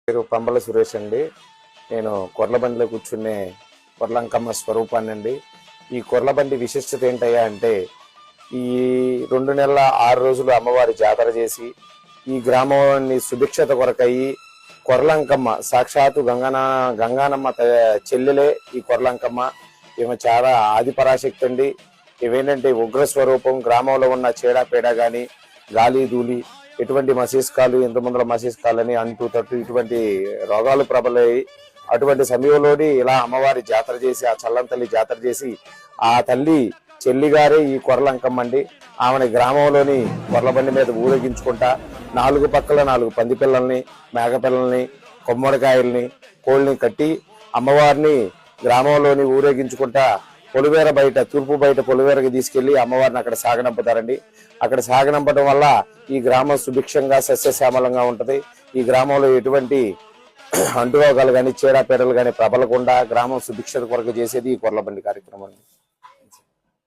పేరు పంబల సురేష్ అండి. నేను కొర్లబండిలో కూర్చునే కొర్లంకమ్మ స్వరూపాన్ని అండి. ఈ కొర్లబండి విశిష్టత ఏంటయ్యా అంటే, ఈ 2 నెలల 6 రోజులు అమ్మవారి జాతర చేసి ఈ గ్రామాన్ని సుభిక్షత కొరకయ్యి కొర్లంకమ్మ సాక్షాత్తు గంగానమ్మ చెల్లెలే ఈ కొర్లంకమ్మ. ఈమె చాలా ఆదిపరాశక్తి అండి. ఇవేంటంటే ఉగ్ర స్వరూపం. గ్రామంలో ఉన్న చీడపేడ గాని గాలి ధూళి ఎటువంటి మసీస్కాలు ఇంత ముందర మసీస్కాలని అంటూ తట్టు ఇటువంటి రోగాలు ప్రబలయ్యి అటువంటి సమయంలోని ఇలా అమ్మవారి జాతర చేసి ఆ చల్లం తల్లి జాతర చేసి ఆ తల్లి చెల్లిగారే ఈ కొర్లంకమ్మ అండి. ఆమెని గ్రామంలోని కొర్లబండి మీద ఊరేగించుకుంటా 4 పక్కల 4 పంది పిల్లల్ని మేక పిల్లల్ని కొమ్మడికాయల్ని కోళ్ళని కట్టి అమ్మవారిని గ్రామంలోని ఊరేగించుకుంటా పొలివేర బయట తూర్పు బయట పొలివేరకి తీసుకెళ్లి అమ్మవారిని అక్కడ సాగనంపుతారండి. అక్కడ సాగనంపడం వల్ల ఈ గ్రామం సుభిక్షంగా సస్యశ్యామలంగా ఉంటది. ఈ గ్రామంలో ఎటువంటి అంటురోగాలు కానీ చీడపీడలు కానీ ప్రబలకుండా గ్రామం సుభిక్షత కొరకు చేసేది ఈ కొర్లబండి కార్యక్రమం.